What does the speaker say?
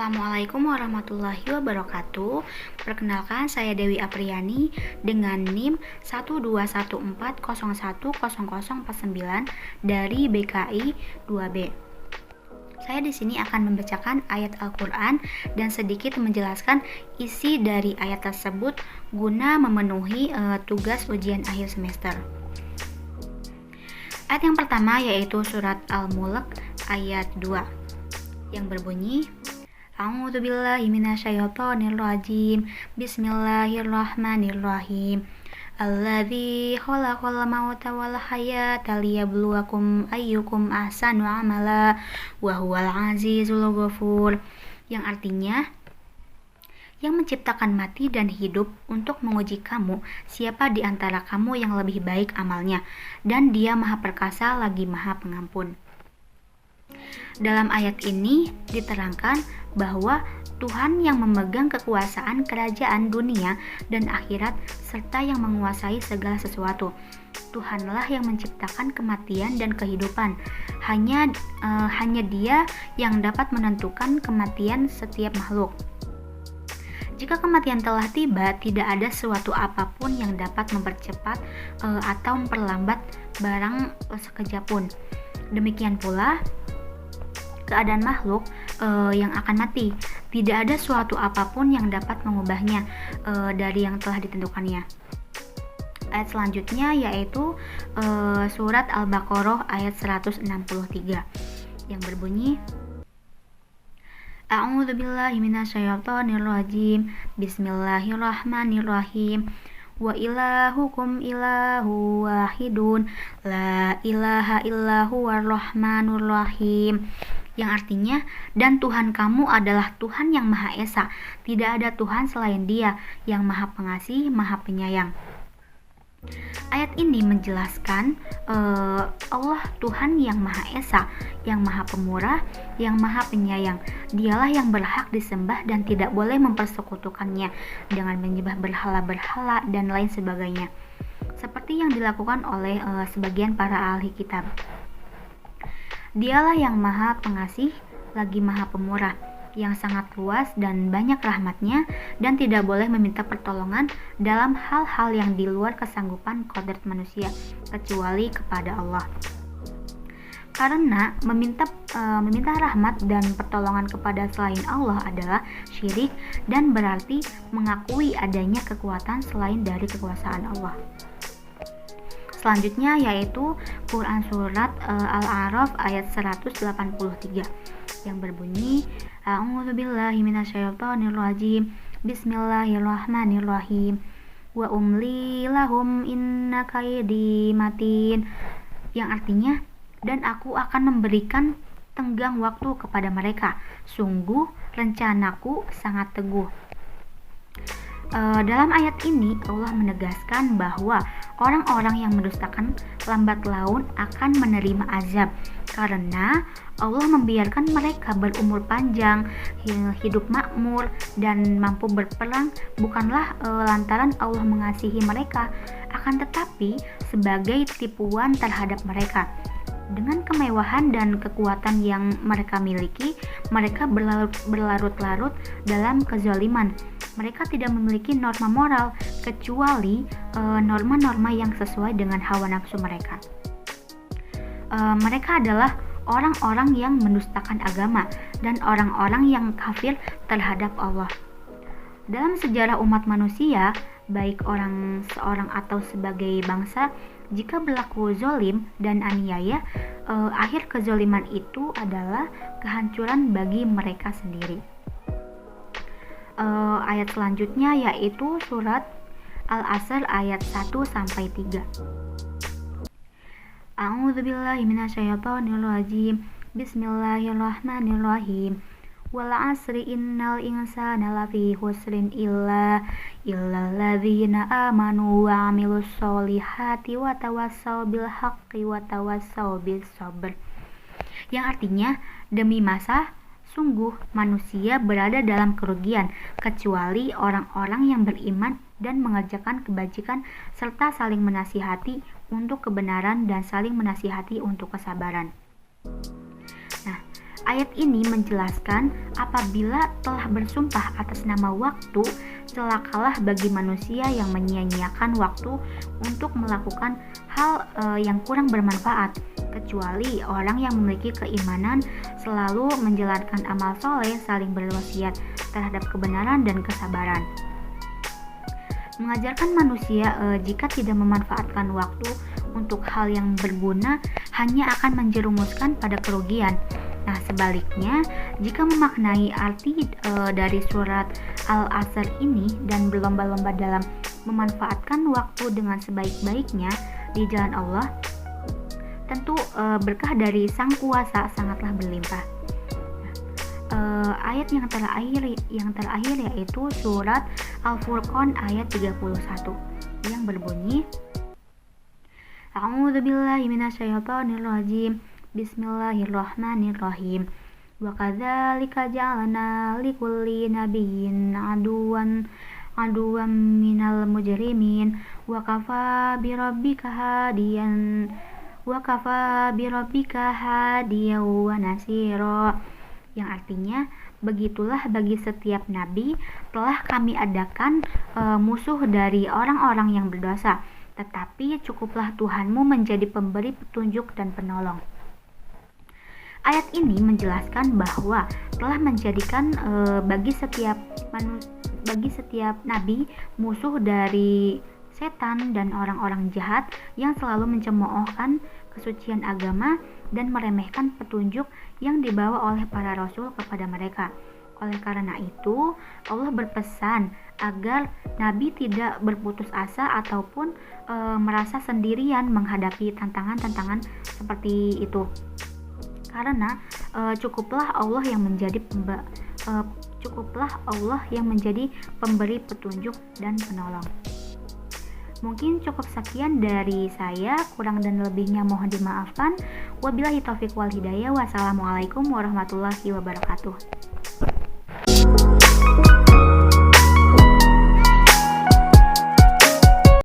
Assalamualaikum warahmatullahi wabarakatuh. Perkenalkan, saya Dewi Apriani dengan NIM 12140100049 dari BKI 2B. Saya di sini akan membacakan ayat Al-Quran dan sedikit menjelaskan isi dari ayat tersebut guna memenuhi tugas ujian akhir semester. Ayat yang pertama yaitu surat Al-Mulk ayat 2 yang berbunyi, A'udzubillahi minasyaitonirrajim. Bismillahirrahmanirrahim. Alladzi khalaqal mauta wal hayata liyabluwakum ayyukum ahsanu amala wa huwal azizul ghafur. Yang artinya, yang menciptakan mati dan hidup untuk menguji kamu siapa di antara kamu yang lebih baik amalnya, dan Dia Maha Perkasa lagi Maha Pengampun. Dalam ayat ini diterangkan bahwa Tuhan yang memegang kekuasaan kerajaan dunia dan akhirat serta yang menguasai segala sesuatu. Tuhanlah yang menciptakan kematian dan kehidupan. Hanya Dia yang dapat menentukan kematian setiap makhluk. Jika kematian telah tiba, tidak ada suatu apapun yang dapat mempercepat atau memperlambat barang sekejap pun. Demikian pula keadaan makhluk yang akan mati. Tidak ada suatu apapun yang dapat mengubahnya dari yang telah ditentukannya. Ayat selanjutnya yaitu surat Al-Baqarah ayat 163 yang berbunyi, A'udzubillahi minasyaitonirrajim. Bismillahirrahmanirrahim. Wa ilahukum ilahu wahidun la ilaha illahu warrahmanur rahim. Yang artinya, dan Tuhan kamu adalah Tuhan yang Maha Esa, tidak ada Tuhan selain Dia yang Maha Pengasih, Maha Penyayang. Ayat ini menjelaskan Allah Tuhan yang Maha Esa, yang Maha Pemurah, yang Maha Penyayang. Dialah yang berhak disembah dan tidak boleh mempersekutukannya dengan menyembah berhala-berhala dan lain sebagainya, seperti yang dilakukan oleh sebagian para ahli kitab. Dialah yang Maha Pengasih, lagi Maha Pemurah, yang sangat luas dan banyak rahmatnya, dan tidak boleh meminta pertolongan dalam hal-hal yang di luar kesanggupan kodrat manusia, kecuali kepada Allah. Karena meminta rahmat dan pertolongan kepada selain Allah adalah syirik dan berarti mengakui adanya kekuatan selain dari kekuasaan Allah. Selanjutnya yaitu Quran surat Al-A'raf ayat 183 yang berbunyi, A'udzubillahi minasyaitonirrajim. Bismillahirrahmanirrahim. Wa umli lahum inna kaidi matin. Yang artinya, dan aku akan memberikan tenggang waktu kepada mereka. Sungguh rencanaku sangat teguh. Dalam ayat ini Allah menegaskan bahwa orang-orang yang mendustakan lambat laun akan menerima azab karena Allah membiarkan mereka berumur panjang, hidup makmur, dan mampu berperang bukanlah lantaran Allah mengasihi mereka, akan tetapi sebagai tipuan terhadap mereka. Dengan kemewahan dan kekuatan yang mereka miliki, mereka berlarut-larut dalam kezaliman. Mereka tidak memiliki norma moral kecuali norma-norma yang sesuai dengan hawa nafsu mereka. Mereka adalah orang-orang yang mendustakan agama dan orang-orang yang kafir terhadap Allah. Dalam sejarah umat manusia, baik seorang atau sebagai bangsa, jika berlaku zolim dan aniaya, akhir kezoliman itu adalah kehancuran bagi mereka sendiri. Ayat selanjutnya yaitu surat Al-Asr ayat 1-3. A'udzubillahi minasyaitonirrajim. Bismillahirrahmanirrahim. Wal 'asri innal insana lafi khusrin illa alladzina amanu wa 'amilus solihati wa tawassaw bil haqqi wa tawassaw bis sabr. Yang artinya, demi masa sungguh manusia berada dalam kerugian kecuali orang-orang yang beriman dan mengerjakan kebajikan serta saling menasihati untuk kebenaran dan saling menasihati untuk kesabaran. Nah, Ayat ini menjelaskan apabila telah bersumpah atas nama waktu, celakalah bagi manusia yang menyia-nyiakan waktu untuk melakukan hal yang kurang bermanfaat, kecuali orang yang memiliki keimanan selalu menjalankan amal soleh, saling berwasiat terhadap kebenaran dan kesabaran. Mengajarkan manusia jika tidak memanfaatkan waktu untuk hal yang berguna hanya akan menjerumuskan pada kerugian. Nah, sebaliknya, jika memaknai arti dari surat Al-Asr ini dan berlomba-lomba dalam memanfaatkan waktu dengan sebaik-baiknya di jalan Allah, tentu berkah dari Sang Kuasa sangatlah berlimpah. Ayat yang terakhir yaitu surat Al-Furqan ayat 31 yang berbunyi, A'udzubillahi minasyaitonirrajim. Bismillahirrahmanirrahim. Wa kadzalika ja'alna likulli nabiyyin aduwan minal mujrimin wa kafa birabbika hadiyan wa nasira. Yang artinya, begitulah bagi setiap nabi telah kami adakan musuh dari orang-orang yang berdosa, tetapi cukuplah Tuhanmu menjadi pemberi petunjuk dan penolong. Ayat ini menjelaskan bahwa telah menjadikan bagi setiap nabi musuh dari setan dan orang-orang jahat yang selalu mencemoohkan kesucian agama dan meremehkan petunjuk yang dibawa oleh para rasul kepada mereka. Oleh karena itu, Allah berpesan agar Nabi tidak berputus asa ataupun merasa sendirian menghadapi tantangan-tantangan seperti itu. Karena cukuplah Allah yang menjadi pemberi petunjuk dan penolong. Mungkin cukup sekian dari saya, kurang dan lebihnya mohon dimaafkan. Wabillahi taufiq wal hidayah. Wassalamualaikum warahmatullahi wabarakatuh.